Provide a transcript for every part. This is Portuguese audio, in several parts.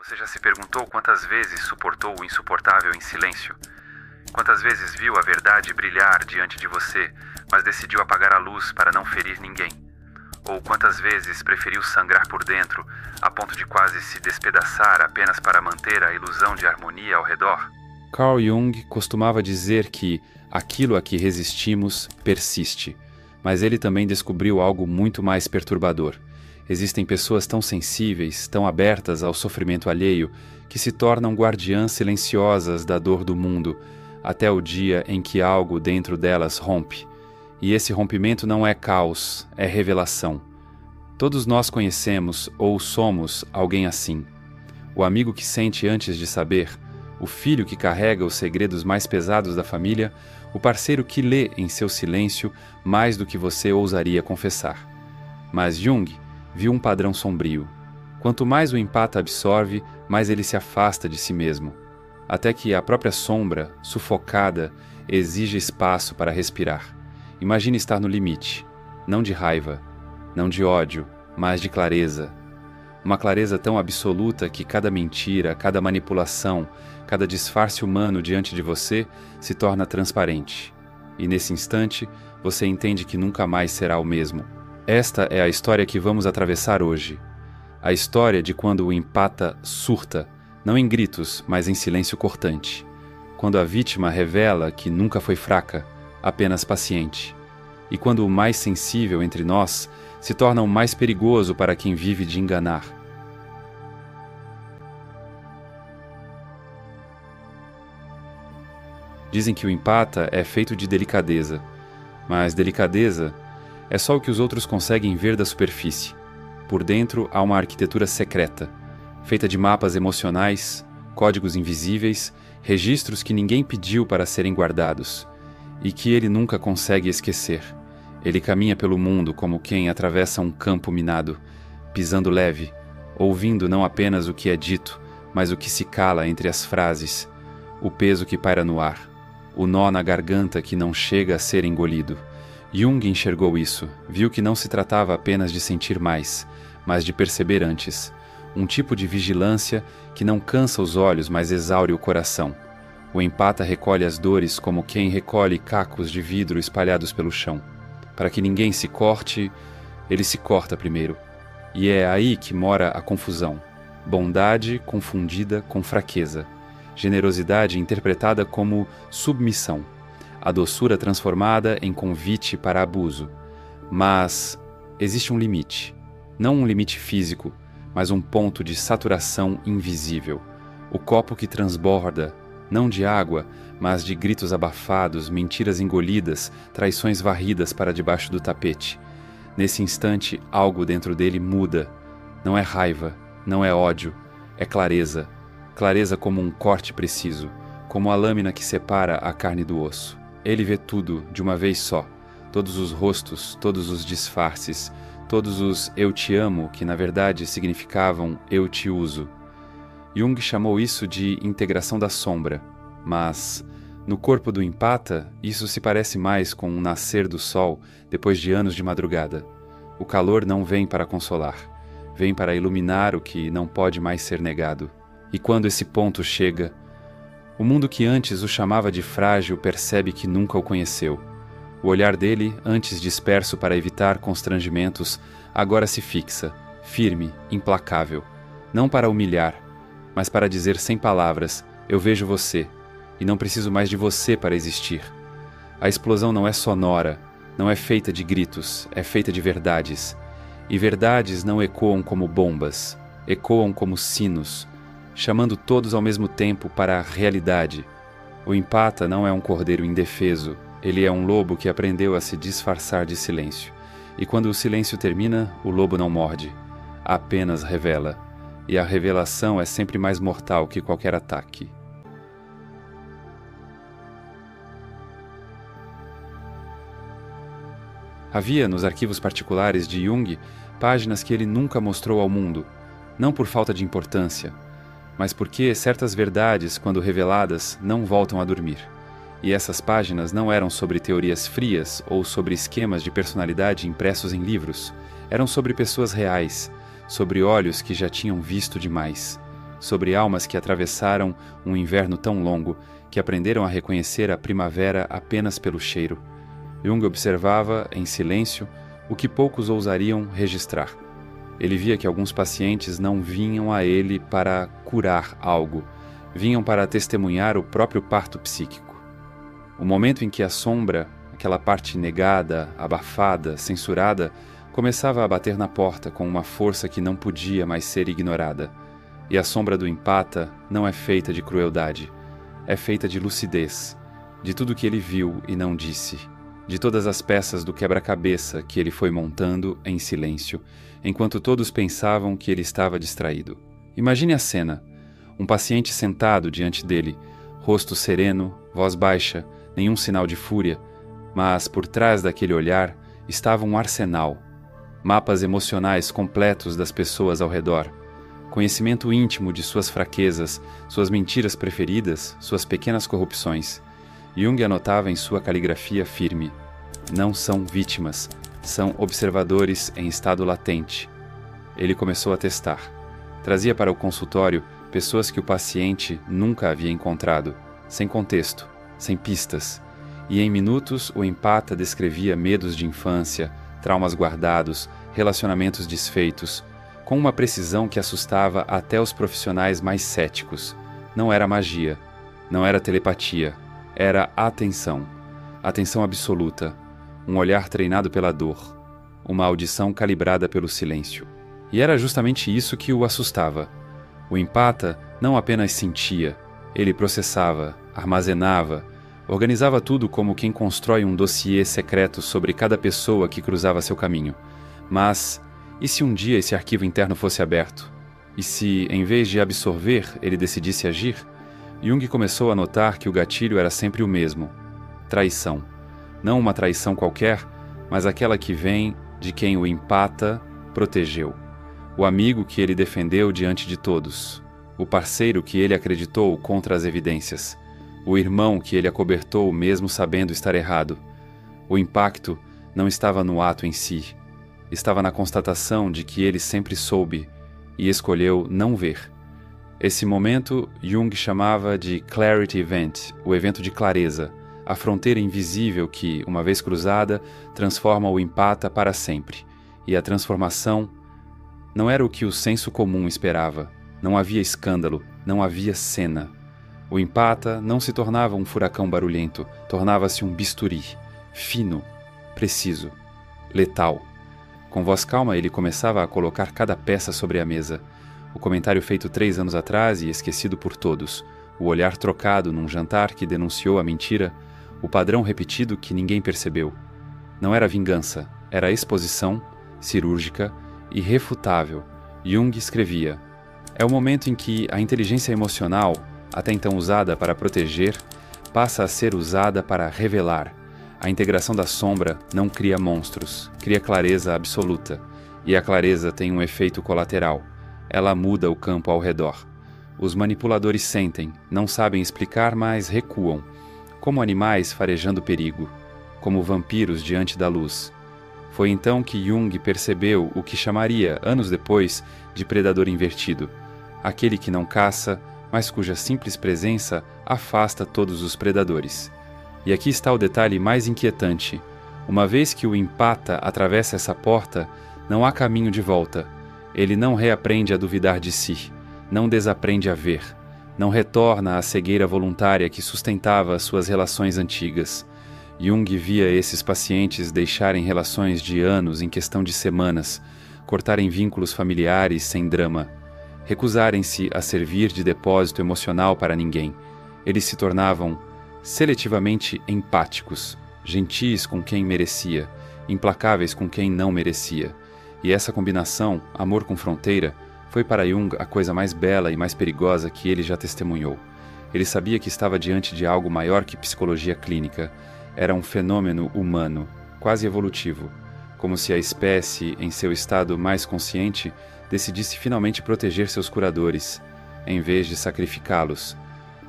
Você já se perguntou quantas vezes suportou o insuportável em silêncio? Quantas vezes viu a verdade brilhar diante de você, mas decidiu apagar a luz para não ferir ninguém? Ou quantas vezes preferiu sangrar por dentro, a ponto de quase se despedaçar apenas para manter a ilusão de harmonia ao redor? Carl Jung costumava dizer que aquilo a que resistimos persiste, mas ele também descobriu algo muito mais perturbador. Existem pessoas tão sensíveis, tão abertas ao sofrimento alheio, que se tornam guardiãs silenciosas da dor do mundo, até o dia em que algo dentro delas rompe. E esse rompimento não é caos, é revelação. Todos nós conhecemos ou somos alguém assim. O amigo que sente antes de saber, o filho que carrega os segredos mais pesados da família, o parceiro que lê em seu silêncio mais do que você ousaria confessar. Mas Jung viu um padrão sombrio. Quanto mais o empata absorve, mais ele se afasta de si mesmo, até que a própria sombra, sufocada, exige espaço para respirar. Imagine estar no limite, não de raiva, não de ódio, mas de clareza. Uma clareza tão absoluta que cada mentira, cada manipulação, cada disfarce humano diante de você se torna transparente. E nesse instante, você entende que nunca mais será o mesmo. Esta é a história que vamos atravessar hoje. A história de quando o empata surta, não em gritos, mas em silêncio cortante. Quando a vítima revela que nunca foi fraca, apenas paciente. E quando o mais sensível entre nós se torna o mais perigoso para quem vive de enganar. Dizem que o empata é feito de delicadeza, mas delicadeza é só o que os outros conseguem ver da superfície. Por dentro há uma arquitetura secreta, feita de mapas emocionais, códigos invisíveis, registros que ninguém pediu para serem guardados, e que ele nunca consegue esquecer. Ele caminha pelo mundo como quem atravessa um campo minado, pisando leve, ouvindo não apenas o que é dito, mas o que se cala entre as frases, o peso que paira no ar, o nó na garganta que não chega a ser engolido. Jung enxergou isso, viu que não se tratava apenas de sentir mais, mas de perceber antes. Um tipo de vigilância que não cansa os olhos, mas exaure o coração. O empata recolhe as dores como quem recolhe cacos de vidro espalhados pelo chão. Para que ninguém se corte, ele se corta primeiro. E é aí que mora a confusão. Bondade confundida com fraqueza. Generosidade interpretada como submissão. A doçura transformada em convite para abuso. Mas existe um limite. Não um limite físico, mas um ponto de saturação invisível. O copo que transborda, não de água, mas de gritos abafados, mentiras engolidas, traições varridas para debaixo do tapete. Nesse instante, algo dentro dele muda. Não é raiva, não é ódio, é clareza. Clareza como um corte preciso, como a lâmina que separa a carne do osso. Ele vê tudo de uma vez só, todos os rostos, todos os disfarces, todos os eu te amo, que na verdade significavam eu te uso. Jung chamou isso de integração da sombra, mas no corpo do empata, isso se parece mais com um nascer do sol depois de anos de madrugada. O calor não vem para consolar, vem para iluminar o que não pode mais ser negado. E quando esse ponto chega, o mundo que antes o chamava de frágil percebe que nunca o conheceu. O olhar dele, antes disperso para evitar constrangimentos, agora se fixa, firme, implacável. Não para humilhar, mas para dizer sem palavras, eu vejo você, e não preciso mais de você para existir. A explosão não é sonora, não é feita de gritos, é feita de verdades. E verdades não ecoam como bombas, ecoam como sinos, chamando todos ao mesmo tempo para a realidade. O empata não é um cordeiro indefeso, ele é um lobo que aprendeu a se disfarçar de silêncio. E quando o silêncio termina, o lobo não morde, apenas revela. E a revelação é sempre mais mortal que qualquer ataque. Havia nos arquivos particulares de Jung páginas que ele nunca mostrou ao mundo, não por falta de importância, mas porque certas verdades, quando reveladas, não voltam a dormir. E essas páginas não eram sobre teorias frias ou sobre esquemas de personalidade impressos em livros. Eram sobre pessoas reais, sobre olhos que já tinham visto demais. sobre almas que atravessaram um inverno tão longo que aprenderam a reconhecer a primavera apenas pelo cheiro. Jung observava, em silêncio, o que poucos ousariam registrar. Ele via que alguns pacientes não vinham a ele para curar algo, vinham para testemunhar o próprio parto psíquico. O momento em que a sombra, aquela parte negada, abafada, censurada, começava a bater na porta com uma força que não podia mais ser ignorada. E a sombra do empata não é feita de crueldade, é feita de lucidez, de tudo que ele viu e não disse, de todas as peças do quebra-cabeça que ele foi montando em silêncio, enquanto todos pensavam que ele estava distraído. Imagine a cena: um paciente sentado diante dele, rosto sereno, voz baixa, nenhum sinal de fúria, mas por trás daquele olhar estava um arsenal, mapas emocionais completos das pessoas ao redor, conhecimento íntimo de suas fraquezas, suas mentiras preferidas, suas pequenas corrupções. Jung anotava em sua caligrafia firme: não são vítimas, são observadores em estado latente. Ele começou a testar. Trazia para o consultório pessoas que o paciente nunca havia encontrado, sem contexto, sem pistas. E em minutos o empata descrevia medos de infância, traumas guardados, relacionamentos desfeitos, com uma precisão que assustava até os profissionais mais céticos. Não era magia, não era telepatia, era atenção. Atenção absoluta, um olhar treinado pela dor, uma audição calibrada pelo silêncio. E era justamente isso que o assustava. O empata não apenas sentia, ele processava, armazenava, organizava tudo como quem constrói um dossiê secreto sobre cada pessoa que cruzava seu caminho. Mas, e se um dia esse arquivo interno fosse aberto? E se, em vez de absorver, ele decidisse agir? Jung começou a notar que o gatilho era sempre o mesmo: traição. Não uma traição qualquer, mas aquela que vem de quem o empata protegeu. O amigo que ele defendeu diante de todos. O parceiro que ele acreditou contra as evidências. O irmão que ele acobertou mesmo sabendo estar errado. O impacto não estava no ato em si. Estava na constatação de que ele sempre soube e escolheu não ver. Esse momento Jung chamava de Clarity Event, o evento de clareza, a fronteira invisível que, uma vez cruzada, transforma o empata para sempre. E a transformação não era o que o senso comum esperava. Não havia escândalo, não havia cena. O empata não se tornava um furacão barulhento, tornava-se um bisturi, fino, preciso, letal. Com voz calma, ele começava a colocar cada peça sobre a mesa. O comentário feito 3 anos atrás e esquecido por todos. O olhar trocado num jantar que denunciou a mentira. O padrão repetido que ninguém percebeu. Não era vingança, era exposição, cirúrgica, irrefutável. Jung escrevia: é o momento em que a inteligência emocional, até então usada para proteger, passa a ser usada para revelar. A integração da sombra não cria monstros, cria clareza absoluta. E a clareza tem um efeito colateral. Ela muda o campo ao redor. Os manipuladores sentem, não sabem explicar, mas recuam. Como animais farejando perigo. Como vampiros diante da luz. Foi então que Jung percebeu o que chamaria, anos depois, de predador invertido. Aquele que não caça, mas cuja simples presença afasta todos os predadores. E aqui está o detalhe mais inquietante. Uma vez que o empata atravessa essa porta, não há caminho de volta. Ele não reaprende a duvidar de si, não desaprende a ver, não retorna à cegueira voluntária que sustentava suas relações antigas. Jung via esses pacientes deixarem relações de anos em questão de semanas, cortarem vínculos familiares sem drama, recusarem-se a servir de depósito emocional para ninguém. Eles se tornavam seletivamente empáticos, gentis com quem merecia, implacáveis com quem não merecia. E essa combinação, amor com fronteira, foi para Jung a coisa mais bela e mais perigosa que ele já testemunhou. Ele sabia que estava diante de algo maior que psicologia clínica. Era um fenômeno humano, quase evolutivo, como se a espécie, em seu estado mais consciente, decidisse finalmente proteger seus curadores, em vez de sacrificá-los.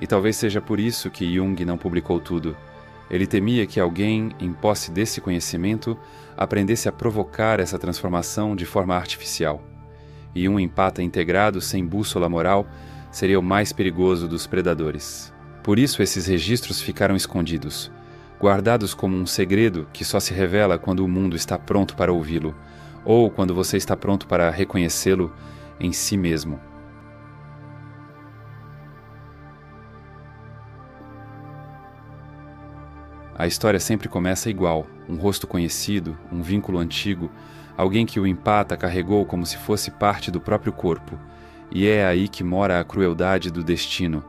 E talvez seja por isso que Jung não publicou tudo. Ele temia que alguém, em posse desse conhecimento, aprendesse a provocar essa transformação de forma artificial. E um empata integrado sem bússola moral seria o mais perigoso dos predadores. Por isso esses registros ficaram escondidos, guardados como um segredo que só se revela quando o mundo está pronto para ouvi-lo, ou quando você está pronto para reconhecê-lo em si mesmo. A história sempre começa igual, um rosto conhecido, um vínculo antigo, alguém que o empata carregou como se fosse parte do próprio corpo. E é aí que mora a crueldade do destino.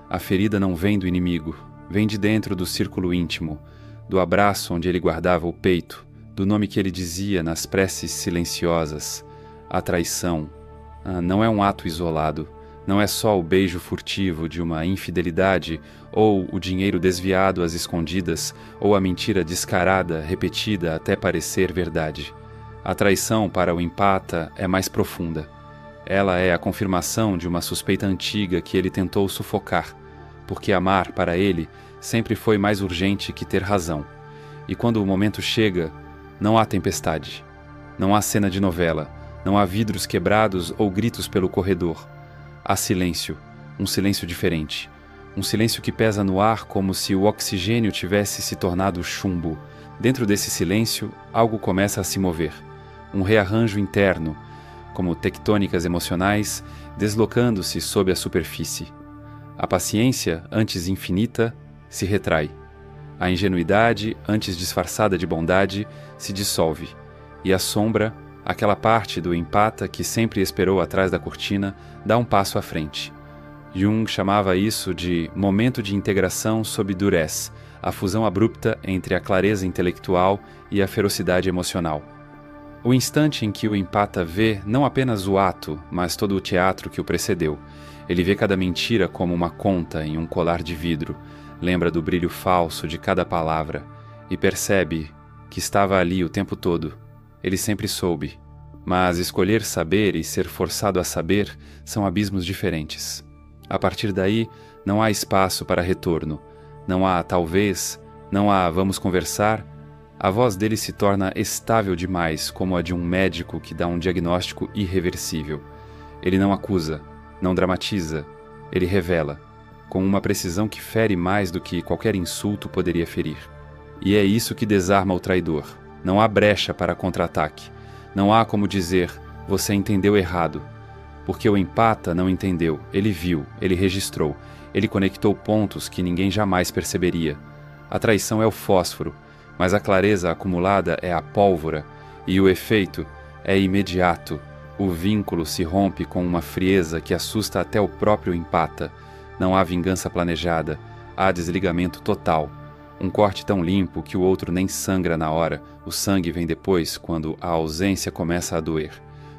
A ferida não vem do inimigo, vem de dentro do círculo íntimo, do abraço onde ele guardava o peito, do nome que ele dizia nas preces silenciosas. A traição. Não é um ato isolado. Não é só o beijo furtivo de uma infidelidade, ou o dinheiro desviado às escondidas, ou a mentira descarada, repetida até parecer verdade. A traição para o empata é mais profunda. Ela é a confirmação de uma suspeita antiga que ele tentou sufocar, porque amar para ele sempre foi mais urgente que ter razão. E quando o momento chega, não há tempestade, não há cena de novela, não há vidros quebrados ou gritos pelo corredor. Há silêncio, um silêncio diferente. Um silêncio que pesa no ar como se o oxigênio tivesse se tornado chumbo. Dentro desse silêncio, algo começa a se mover. Um rearranjo interno, como tectônicas emocionais, deslocando-se sob a superfície. A paciência, antes infinita, se retrai. A ingenuidade, antes disfarçada de bondade, se dissolve. E a sombra, aquela parte do empata que sempre esperou atrás da cortina, dá um passo à frente. Jung chamava isso de momento de integração sob durez, a fusão abrupta entre a clareza intelectual e a ferocidade emocional. O instante em que o empata vê não apenas o ato, mas todo o teatro que o precedeu. Ele vê cada mentira como uma conta em um colar de vidro, lembra do brilho falso de cada palavra e percebe que estava ali o tempo todo. Ele sempre soube. Mas escolher saber e ser forçado a saber são abismos diferentes. A partir daí, não há espaço para retorno. Não há talvez, não há vamos conversar. A voz dele se torna estável demais, como a de um médico que dá um diagnóstico irreversível. Ele não acusa, não dramatiza, ele revela, com uma precisão que fere mais do que qualquer insulto poderia ferir. E é isso que desarma o traidor. Não há brecha para contra-ataque. Não há como dizer, você entendeu errado. Porque o empata não entendeu, ele viu, ele registrou, ele conectou pontos que ninguém jamais perceberia. A traição é o fósforo, mas a clareza acumulada é a pólvora, e o efeito é imediato. O vínculo se rompe com uma frieza que assusta até o próprio empata. Não há vingança planejada, há desligamento total. Um corte tão limpo que o outro nem sangra na hora, o sangue vem depois, quando a ausência começa a doer.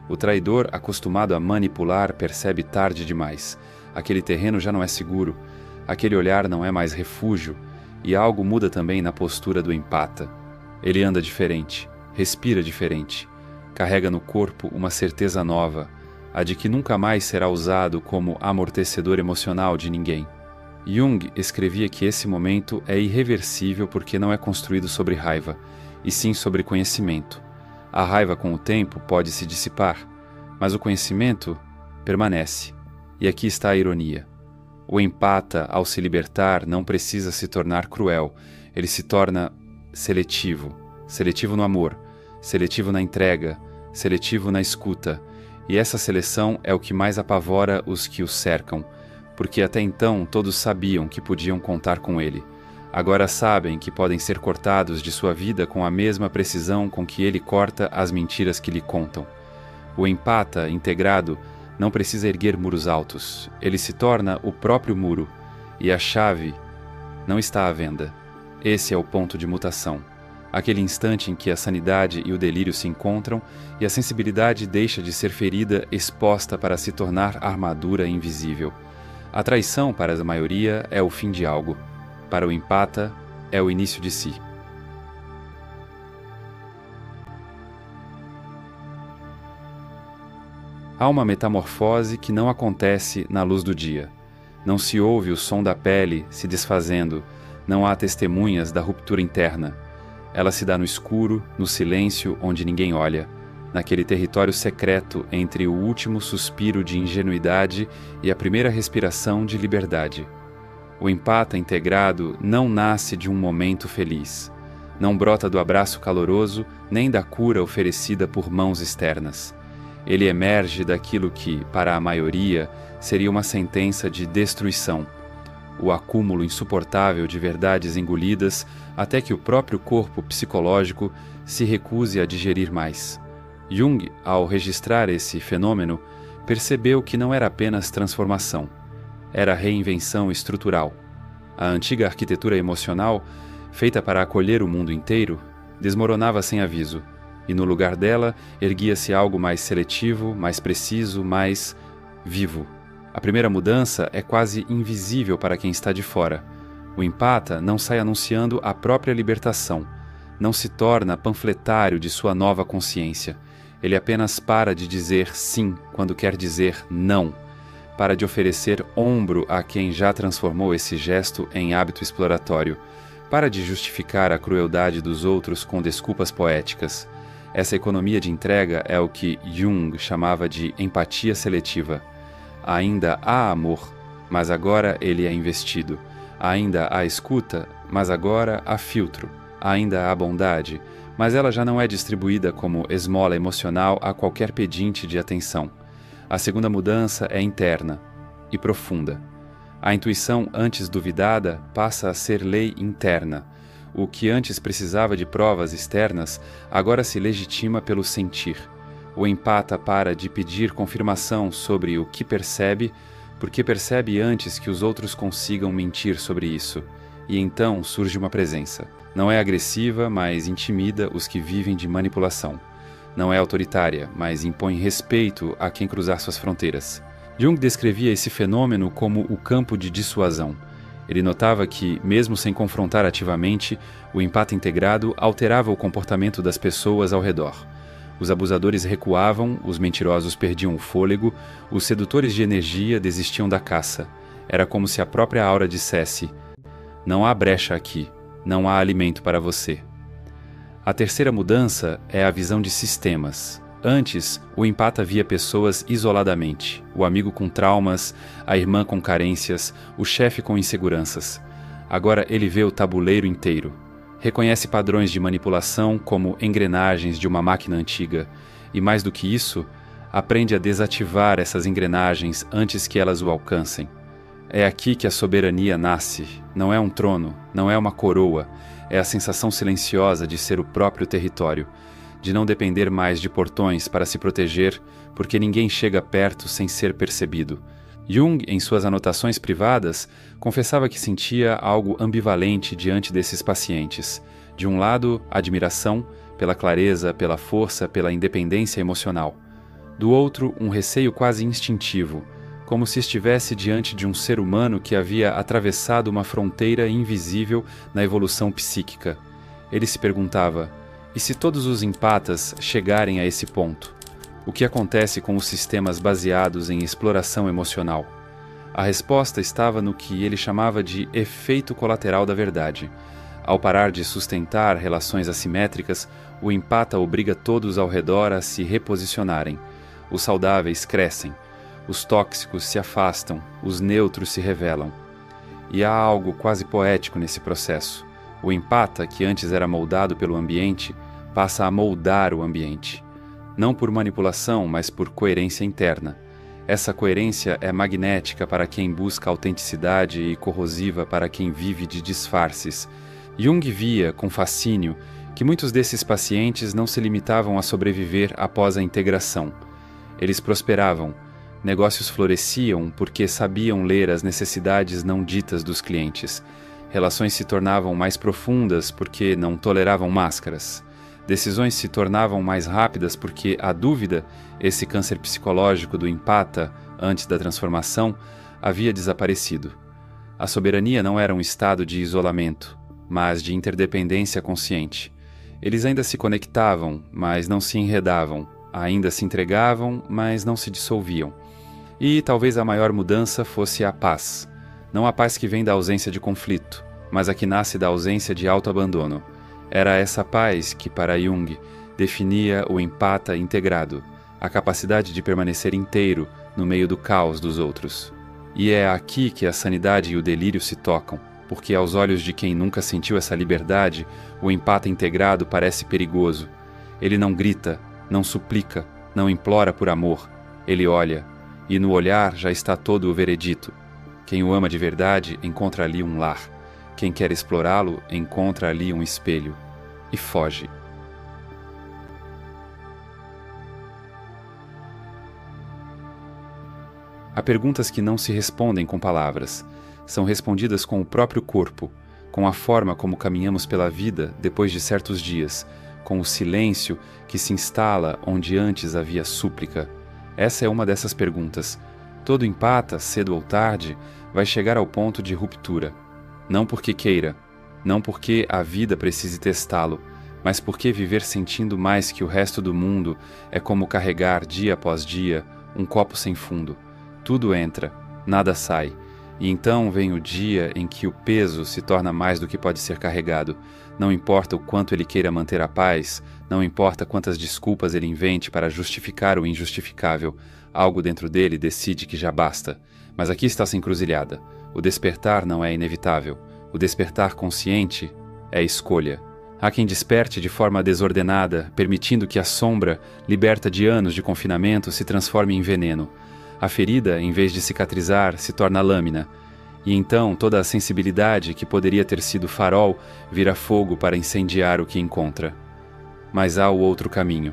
O traidor, acostumado a manipular, percebe tarde demais. Aquele terreno já não é seguro, aquele olhar não é mais refúgio, e algo muda também na postura do empata. Ele anda diferente, respira diferente, carrega no corpo uma certeza nova, a de que nunca mais será usado como amortecedor emocional de ninguém. Jung escrevia que esse momento é irreversível porque não é construído sobre raiva, e sim sobre conhecimento. A raiva com o tempo pode se dissipar, mas o conhecimento permanece. E aqui está a ironia. O empata, ao se libertar, não precisa se tornar cruel, ele se torna seletivo. Seletivo no amor, seletivo na entrega, seletivo na escuta. E essa seleção é o que mais apavora os que o cercam, porque até então todos sabiam que podiam contar com ele. Agora sabem que podem ser cortados de sua vida com a mesma precisão com que ele corta as mentiras que lhe contam. O empata, integrado, não precisa erguer muros altos. Ele se torna o próprio muro, e a chave não está à venda. Esse é o ponto de mutação. Aquele instante em que a sanidade e o delírio se encontram e a sensibilidade deixa de ser ferida exposta para se tornar armadura invisível. A traição, para a maioria, é o fim de algo. Para o empata, é o início de si. Há uma metamorfose que não acontece na luz do dia. Não se ouve o som da pele se desfazendo, não há testemunhas da ruptura interna. Ela se dá no escuro, no silêncio onde ninguém olha. naquele território secreto entre o último suspiro de ingenuidade e a primeira respiração de liberdade. O empata integrado não nasce de um momento feliz. Não brota do abraço caloroso nem da cura oferecida por mãos externas. Ele emerge daquilo que, para a maioria, seria uma sentença de destruição. O acúmulo insuportável de verdades engolidas até que o próprio corpo psicológico se recuse a digerir mais. Jung, ao registrar esse fenômeno, percebeu que não era apenas transformação. Era reinvenção estrutural. A antiga arquitetura emocional, feita para acolher o mundo inteiro, desmoronava sem aviso, e no lugar dela erguia-se algo mais seletivo, mais preciso, mais vivo. A primeira mudança é quase invisível para quem está de fora. O empata não sai anunciando a própria libertação, não se torna panfletário de sua nova consciência. Ele apenas para de dizer sim quando quer dizer não. Para de oferecer ombro a quem já transformou esse gesto em hábito exploratório. Para de justificar a crueldade dos outros com desculpas poéticas. Essa economia de entrega é o que Jung chamava de empatia seletiva. Ainda há amor, mas agora ele é investido. Ainda há escuta, mas agora há filtro. Ainda há bondade, mas ela já não é distribuída como esmola emocional a qualquer pedinte de atenção. A segunda mudança é interna e profunda. A intuição antes duvidada passa a ser lei interna. O que antes precisava de provas externas, agora se legitima pelo sentir. O empata para de pedir confirmação sobre o que percebe, porque percebe antes que os outros consigam mentir sobre isso. E então surge uma presença. Não é agressiva, mas intimida os que vivem de manipulação. Não é autoritária, mas impõe respeito a quem cruzar suas fronteiras. Jung descrevia esse fenômeno como o campo de dissuasão. Ele notava que, mesmo sem confrontar ativamente, o empata integrado alterava o comportamento das pessoas ao redor. Os abusadores recuavam, os mentirosos perdiam o fôlego, os sedutores de energia desistiam da caça. Era como se a própria aura dissesse: não há brecha aqui, não há alimento para você. A terceira mudança é a visão de sistemas. Antes, o empata via pessoas isoladamente, o amigo com traumas, a irmã com carências, o chefe com inseguranças. Agora ele vê o tabuleiro inteiro. Reconhece padrões de manipulação como engrenagens de uma máquina antiga. E mais do que isso, aprende a desativar essas engrenagens antes que elas o alcancem. É aqui que a soberania nasce. Não é um trono, não é uma coroa. É a sensação silenciosa de ser o próprio território, de não depender mais de portões para se proteger, porque ninguém chega perto sem ser percebido. Jung, em suas anotações privadas, confessava que sentia algo ambivalente diante desses pacientes. De um lado, admiração, pela clareza, pela força, pela independência emocional. Do outro, um receio quase instintivo, como se estivesse diante de um ser humano que havia atravessado uma fronteira invisível na evolução psíquica. Ele se perguntava: e se todos os empatas chegarem a esse ponto? O que acontece com os sistemas baseados em exploração emocional? A resposta estava no que ele chamava de efeito colateral da verdade. Ao parar de sustentar relações assimétricas, o empata obriga todos ao redor a se reposicionarem. Os saudáveis crescem, os tóxicos se afastam, os neutros se revelam. E há algo quase poético nesse processo. O empata, que antes era moldado pelo ambiente, passa a moldar o ambiente. Não por manipulação, mas por coerência interna. Essa coerência é magnética para quem busca autenticidade e corrosiva para quem vive de disfarces. Jung via, com fascínio, que muitos desses pacientes não se limitavam a sobreviver após a integração. Eles prosperavam. Negócios floresciam porque sabiam ler as necessidades não ditas dos clientes. Relações se tornavam mais profundas porque não toleravam máscaras. Decisões se tornavam mais rápidas porque a dúvida, esse câncer psicológico do empata antes da transformação, havia desaparecido. A soberania não era um estado de isolamento, mas de interdependência consciente. Eles ainda se conectavam, mas não se enredavam. Ainda se entregavam, mas não se dissolviam. E talvez a maior mudança fosse a paz. Não a paz que vem da ausência de conflito, mas a que nasce da ausência de autoabandono. Era essa paz que, para Jung, definia o empata integrado, a capacidade de permanecer inteiro no meio do caos dos outros. E é aqui que a sanidade e o delírio se tocam, porque aos olhos de quem nunca sentiu essa liberdade, o empata integrado parece perigoso. Ele não grita, não suplica, não implora por amor. Ele olha, e no olhar já está todo o veredito. Quem o ama de verdade encontra ali um lar. Quem quer explorá-lo encontra ali um espelho. E foge. Há perguntas que não se respondem com palavras. São respondidas com o próprio corpo, com a forma como caminhamos pela vida depois de certos dias, com o silêncio que se instala onde antes havia súplica. Essa é uma dessas perguntas. Todo empata, cedo ou tarde, vai chegar ao ponto de ruptura. Não porque queira, não porque a vida precise testá-lo, mas porque viver sentindo mais que o resto do mundo é como carregar dia após dia um copo sem fundo. Tudo entra, nada sai, e então vem o dia em que o peso se torna mais do que pode ser carregado. Não importa o quanto ele queira manter a paz, não importa quantas desculpas ele invente para justificar o injustificável, algo dentro dele decide que já basta. Mas aqui está essa encruzilhada. O despertar não é inevitável. O despertar consciente é escolha. Há quem desperte de forma desordenada, permitindo que a sombra, liberta de anos de confinamento, se transforme em veneno. A ferida, em vez de cicatrizar, se torna lâmina. E então toda a sensibilidade que poderia ter sido farol vira fogo para incendiar o que encontra. Mas há o outro caminho.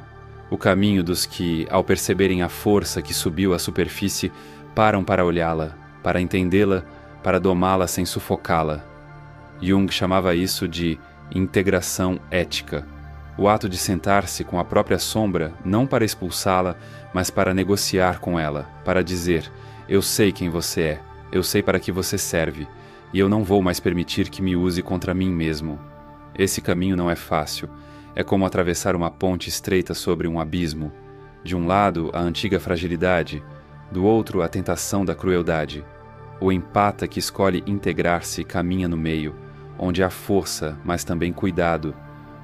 O caminho dos que, ao perceberem a força que subiu à superfície, param para olhá-la, para entendê-la, para domá-la sem sufocá-la. Jung chamava isso de integração ética. O ato de sentar-se com a própria sombra, não para expulsá-la, mas para negociar com ela, para dizer: eu sei quem você é, eu sei para que você serve, e eu não vou mais permitir que me use contra mim mesmo. Esse caminho não é fácil. É como atravessar uma ponte estreita sobre um abismo. De um lado, a antiga fragilidade, do outro, a tentação da crueldade. O empata que escolhe integrar-se caminha no meio, onde há força, mas também cuidado,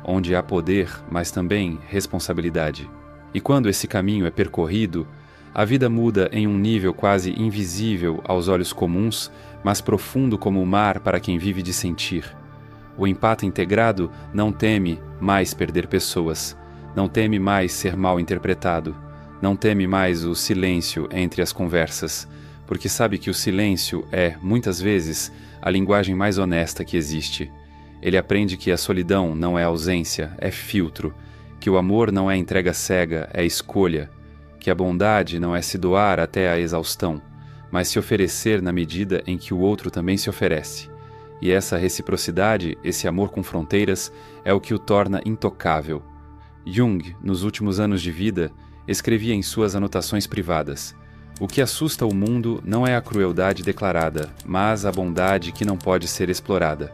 onde há poder, mas também responsabilidade. E quando esse caminho é percorrido, a vida muda em um nível quase invisível aos olhos comuns, mas profundo como o mar para quem vive de sentir. O empata integrado não teme mais perder pessoas, não teme mais ser mal interpretado, não teme mais o silêncio entre as conversas, porque sabe que o silêncio é, muitas vezes, a linguagem mais honesta que existe. Ele aprende que a solidão não é ausência, é filtro, que o amor não é entrega cega, é escolha, que a bondade não é se doar até a exaustão, mas se oferecer na medida em que o outro também se oferece. E essa reciprocidade, esse amor com fronteiras, é o que o torna intocável. Jung, nos últimos anos de vida, escrevia em suas anotações privadas: o que assusta o mundo não é a crueldade declarada, mas a bondade que não pode ser explorada.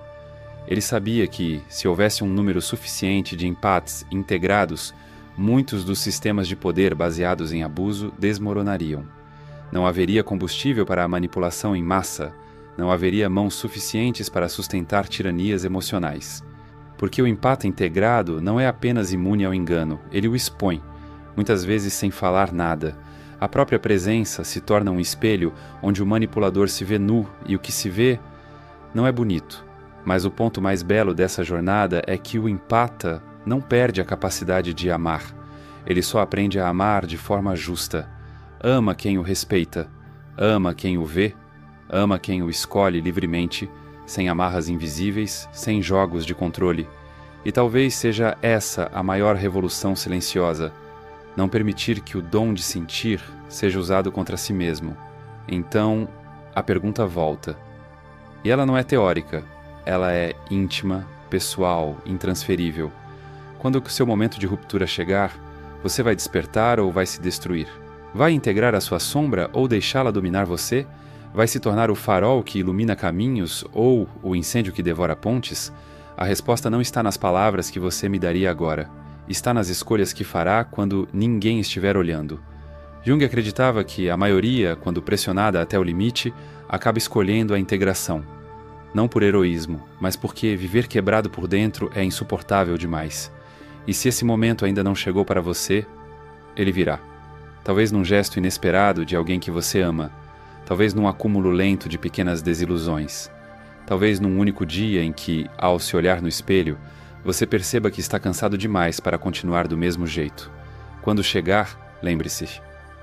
Ele sabia que, se houvesse um número suficiente de empates integrados, muitos dos sistemas de poder baseados em abuso desmoronariam. Não haveria combustível para a manipulação em massa, não haveria mãos suficientes para sustentar tiranias emocionais. Porque o empata integrado não é apenas imune ao engano, ele o expõe, muitas vezes sem falar nada. A própria presença se torna um espelho onde o manipulador se vê nu e o que se vê não é bonito. Mas o ponto mais belo dessa jornada é que o empata não perde a capacidade de amar. Ele só aprende a amar de forma justa. Ama quem o respeita, ama quem o vê, ama quem o escolhe livremente, sem amarras invisíveis, sem jogos de controle. E talvez seja essa a maior revolução silenciosa. Não permitir que o dom de sentir seja usado contra si mesmo. Então, a pergunta volta. E ela não é teórica. Ela é íntima, pessoal, intransferível. Quando o seu momento de ruptura chegar, você vai despertar ou vai se destruir? Vai integrar a sua sombra ou deixá-la dominar você? Vai se tornar o farol que ilumina caminhos ou o incêndio que devora pontes? A resposta não está nas palavras que você me daria agora. Está nas escolhas que fará quando ninguém estiver olhando. Jung acreditava que a maioria, quando pressionada até o limite, acaba escolhendo a integração. Não por heroísmo, mas porque viver quebrado por dentro é insuportável demais. E se esse momento ainda não chegou para você, ele virá. Talvez num gesto inesperado de alguém que você ama, talvez num acúmulo lento de pequenas desilusões, talvez num único dia em que, ao se olhar no espelho, você perceba que está cansado demais para continuar do mesmo jeito. Quando chegar, lembre-se,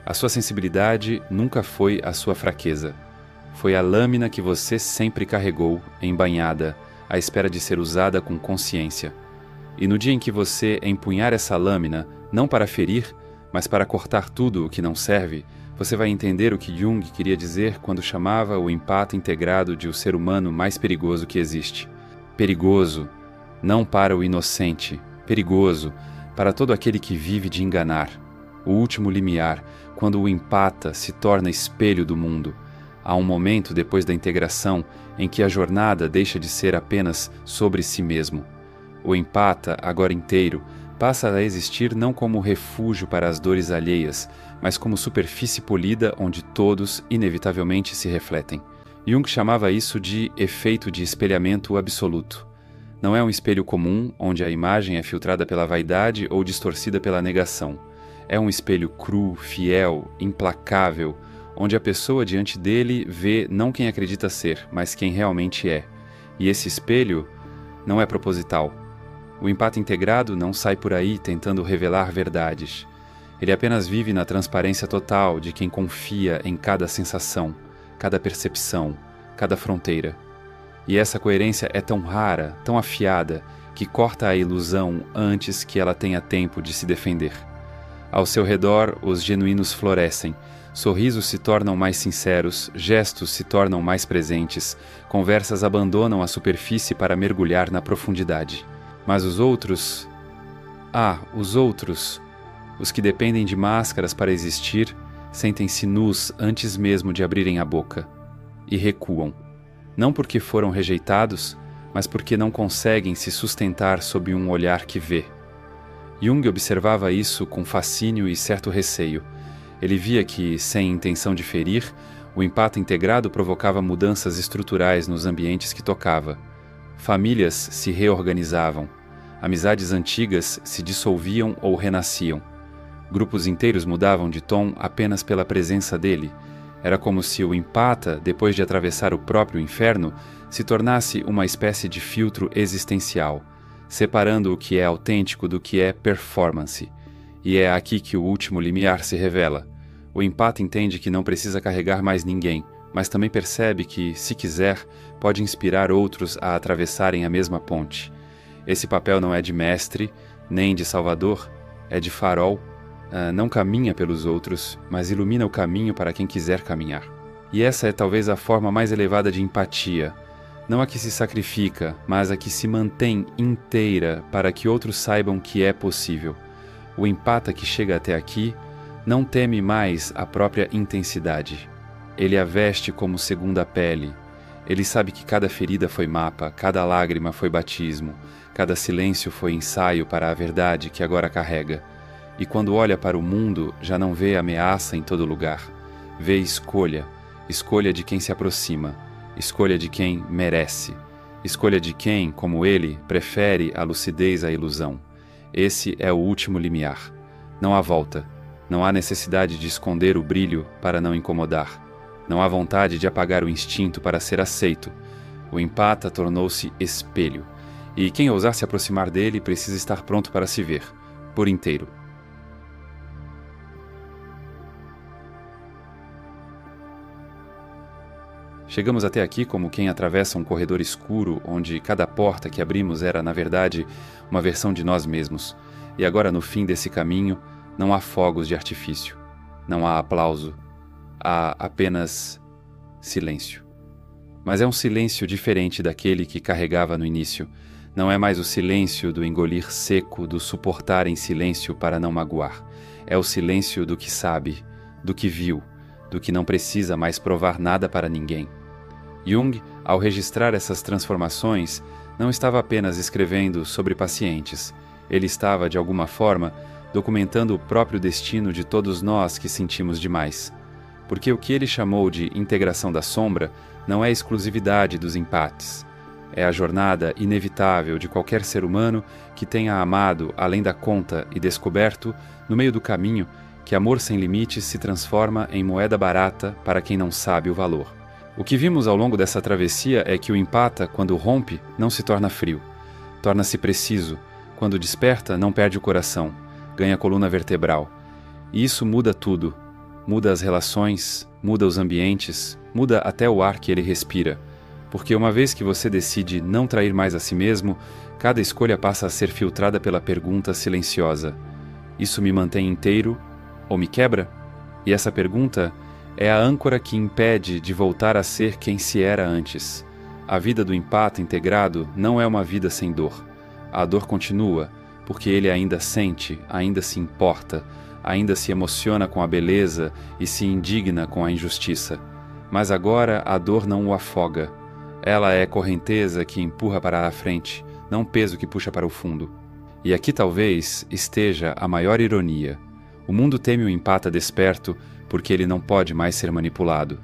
a sua sensibilidade nunca foi a sua fraqueza. Foi a lâmina que você sempre carregou, embainhada, à espera de ser usada com consciência. E no dia em que você empunhar essa lâmina, não para ferir, mas para cortar tudo o que não serve, você vai entender o que Jung queria dizer quando chamava o empata integrado de o ser humano mais perigoso que existe. Perigoso, não para o inocente, perigoso para todo aquele que vive de enganar. O último limiar, quando o empata se torna espelho do mundo. Há um momento depois da integração em que a jornada deixa de ser apenas sobre si mesmo. O empata, agora inteiro, passa a existir não como refúgio para as dores alheias, mas como superfície polida onde todos, inevitavelmente, se refletem. Jung chamava isso de efeito de espelhamento absoluto. Não é um espelho comum, onde a imagem é filtrada pela vaidade ou distorcida pela negação. É um espelho cru, fiel, implacável, onde a pessoa diante dele vê não quem acredita ser, mas quem realmente é. E esse espelho não é proposital. O empate integrado não sai por aí tentando revelar verdades. Ele apenas vive na transparência total de quem confia em cada sensação, cada percepção, cada fronteira. E essa coerência é tão rara, tão afiada, que corta a ilusão antes que ela tenha tempo de se defender. Ao seu redor, os genuínos florescem, sorrisos se tornam mais sinceros, gestos se tornam mais presentes, conversas abandonam a superfície para mergulhar na profundidade. Mas os outros... os que dependem de máscaras para existir, sentem-se nus antes mesmo de abrirem a boca. E recuam. Não porque foram rejeitados, mas porque não conseguem se sustentar sob um olhar que vê. Jung observava isso com fascínio e certo receio. Ele via que, sem intenção de ferir, o empate integrado provocava mudanças estruturais nos ambientes que tocava. Famílias se reorganizavam. Amizades antigas se dissolviam ou renasciam. Grupos inteiros mudavam de tom apenas pela presença dele. Era como se o empata, depois de atravessar o próprio inferno, se tornasse uma espécie de filtro existencial, separando o que é autêntico do que é performance. E é aqui que o último limiar se revela. O empata entende que não precisa carregar mais ninguém, mas também percebe que, se quiser, pode inspirar outros a atravessarem a mesma ponte. Esse papel não é de mestre, nem de salvador, é de farol. Não caminha pelos outros, mas ilumina o caminho para quem quiser caminhar. E essa é talvez a forma mais elevada de empatia, não a que se sacrifica, mas a que se mantém inteira para que outros saibam que é possível. O empata que chega até aqui não teme mais a própria intensidade. Ele a veste como segunda pele. Ele sabe que cada ferida foi mapa, cada lágrima foi batismo, cada silêncio foi ensaio para a verdade que agora carrega. E quando olha para o mundo, já não vê ameaça em todo lugar. Vê escolha, escolha de quem se aproxima, escolha de quem merece, escolha de quem, como ele, prefere a lucidez à ilusão. Esse é o último limiar. Não há volta. Não há necessidade de esconder o brilho para não incomodar. Não há vontade de apagar o instinto para ser aceito. O empata tornou-se espelho. E quem ousar se aproximar dele precisa estar pronto para se ver, por inteiro. Chegamos até aqui como quem atravessa um corredor escuro, onde cada porta que abrimos era, na verdade, uma versão de nós mesmos. E agora, no fim desse caminho, não há fogos de artifício. Não há aplauso. Há apenas silêncio. Mas é um silêncio diferente daquele que carregava no início. Não é mais o silêncio do engolir seco, do suportar em silêncio para não magoar. É o silêncio do que sabe, do que viu, do que não precisa mais provar nada para ninguém. Jung, ao registrar essas transformações, não estava apenas escrevendo sobre pacientes. Ele estava, de alguma forma, documentando o próprio destino de todos nós que sentimos demais. Porque o que ele chamou de integração da sombra não é exclusividade dos empates. É a jornada inevitável de qualquer ser humano que tenha amado além da conta e descoberto, no meio do caminho, que amor sem limites se transforma em moeda barata para quem não sabe o valor. O que vimos ao longo dessa travessia é que o empata, quando rompe, não se torna frio. Torna-se preciso. Quando desperta, não perde o coração. Ganha a coluna vertebral. E isso muda tudo. Muda as relações, muda os ambientes, muda até o ar que ele respira. Porque uma vez que você decide não trair mais a si mesmo, cada escolha passa a ser filtrada pela pergunta silenciosa: isso me mantém inteiro ou me quebra? E essa pergunta é a âncora que impede de voltar a ser quem se era antes. A vida do empata integrado não é uma vida sem dor. A dor continua, porque ele ainda sente, ainda se importa, ainda se emociona com a beleza e se indigna com a injustiça. Mas agora a dor não o afoga. Ela é correnteza que empurra para a frente, não peso que puxa para o fundo. E aqui talvez esteja a maior ironia. O mundo teme o empata desperto porque ele não pode mais ser manipulado,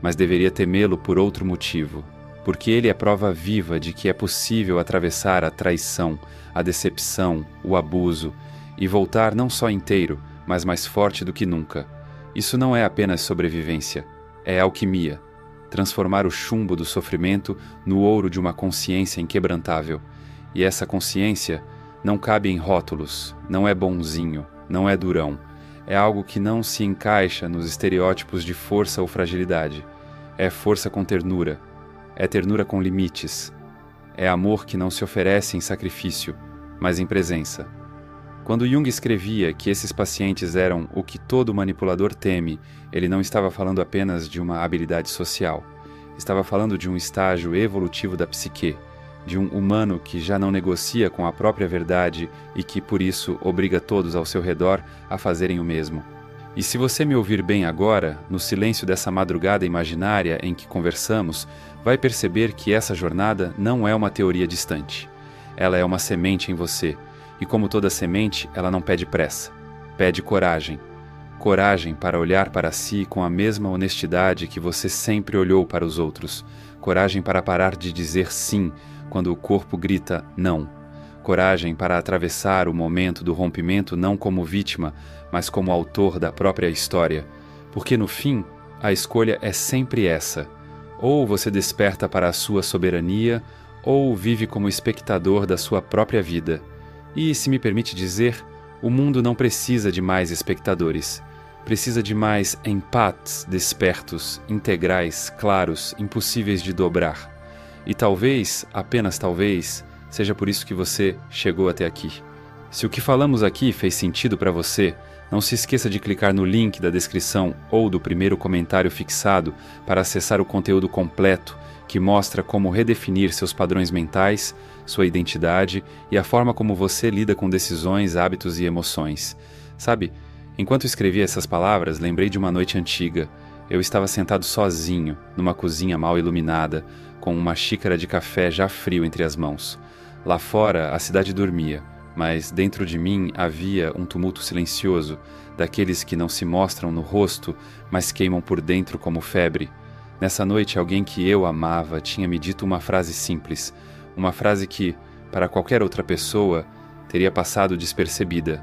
mas deveria temê-lo por outro motivo, porque ele é prova viva de que é possível atravessar a traição, a decepção, o abuso, e voltar não só inteiro, mas mais forte do que nunca. Isso não é apenas sobrevivência, é alquimia. Transformar o chumbo do sofrimento no ouro de uma consciência inquebrantável. E essa consciência não cabe em rótulos, não é bonzinho, não é durão. É algo que não se encaixa nos estereótipos de força ou fragilidade. É força com ternura. É ternura com limites. É amor que não se oferece em sacrifício, mas em presença. Quando Jung escrevia que esses pacientes eram o que todo manipulador teme, ele não estava falando apenas de uma habilidade social. Estava falando de um estágio evolutivo da psique, de um humano que já não negocia com a própria verdade e que, por isso, obriga todos ao seu redor a fazerem o mesmo. E se você me ouvir bem agora, no silêncio dessa madrugada imaginária em que conversamos, vai perceber que essa jornada não é uma teoria distante. Ela é uma semente em você. E como toda semente, ela não pede pressa. Pede coragem. Coragem para olhar para si com a mesma honestidade que você sempre olhou para os outros. Coragem para parar de dizer sim quando o corpo grita não. Coragem para atravessar o momento do rompimento não como vítima, mas como autor da própria história. Porque no fim, a escolha é sempre essa. Ou você desperta para a sua soberania, ou vive como espectador da sua própria vida. E, se me permite dizer, o mundo não precisa de mais espectadores. Precisa de mais empates despertos, integrais, claros, impossíveis de dobrar. E talvez, apenas talvez, seja por isso que você chegou até aqui. Se o que falamos aqui fez sentido para você, não se esqueça de clicar no link da descrição ou do primeiro comentário fixado para acessar o conteúdo completo que mostra como redefinir seus padrões mentais, sua identidade e a forma como você lida com decisões, hábitos e emoções. Sabe, enquanto escrevia essas palavras, lembrei de uma noite antiga. Eu estava sentado sozinho, numa cozinha mal iluminada, com uma xícara de café já frio entre as mãos. Lá fora, a cidade dormia, mas dentro de mim havia um tumulto silencioso, daqueles que não se mostram no rosto, mas queimam por dentro como febre. Nessa noite, alguém que eu amava tinha me dito uma frase simples, uma frase que, para qualquer outra pessoa, teria passado despercebida.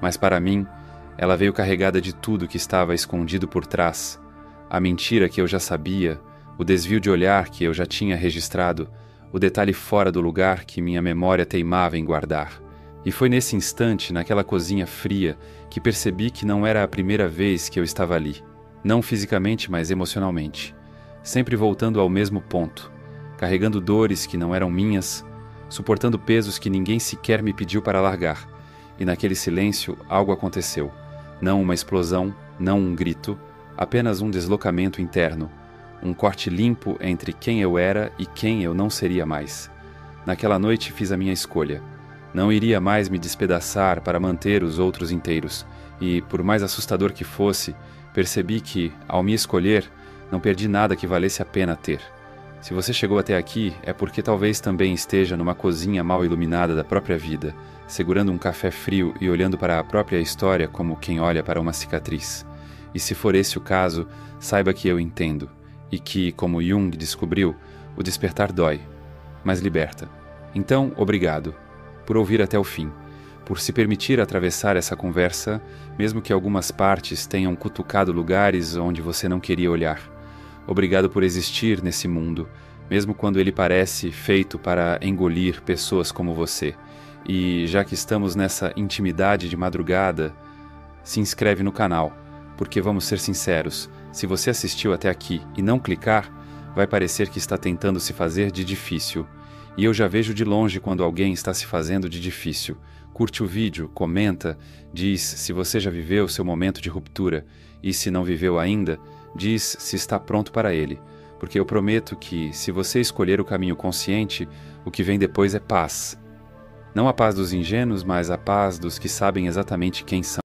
Mas para mim, ela veio carregada de tudo que estava escondido por trás. A mentira que eu já sabia, o desvio de olhar que eu já tinha registrado, o detalhe fora do lugar que minha memória teimava em guardar. E foi nesse instante, naquela cozinha fria, que percebi que não era a primeira vez que eu estava ali. Não fisicamente, mas emocionalmente. Sempre voltando ao mesmo ponto. Carregando dores que não eram minhas, suportando pesos que ninguém sequer me pediu para largar. E naquele silêncio, algo aconteceu. Não uma explosão, não um grito, apenas um deslocamento interno. Um corte limpo entre quem eu era e quem eu não seria mais. Naquela noite fiz a minha escolha. Não iria mais me despedaçar para manter os outros inteiros. E, por mais assustador que fosse, percebi que, ao me escolher, não perdi nada que valesse a pena ter. Se você chegou até aqui, é porque talvez também esteja numa cozinha mal iluminada da própria vida, segurando um café frio e olhando para a própria história como quem olha para uma cicatriz. E se for esse o caso, saiba que eu entendo. E que, como Jung descobriu, o despertar dói. mas liberta. Então, obrigado por ouvir até o fim, por se permitir atravessar essa conversa, mesmo que algumas partes tenham cutucado lugares onde você não queria olhar. Obrigado por existir nesse mundo, mesmo quando ele parece feito para engolir pessoas como você. E já que estamos nessa intimidade de madrugada, se inscreve no canal, porque vamos ser sinceros, se você assistiu até aqui e não clicar, vai parecer que está tentando se fazer de difícil. E eu já vejo de longe quando alguém está se fazendo de difícil. Curte o vídeo, comenta, diz se você já viveu seu momento de ruptura e se não viveu ainda, diz se está pronto para ele. Porque eu prometo que, se você escolher o caminho consciente, o que vem depois é paz. Não a paz dos ingênuos, mas a paz dos que sabem exatamente quem são.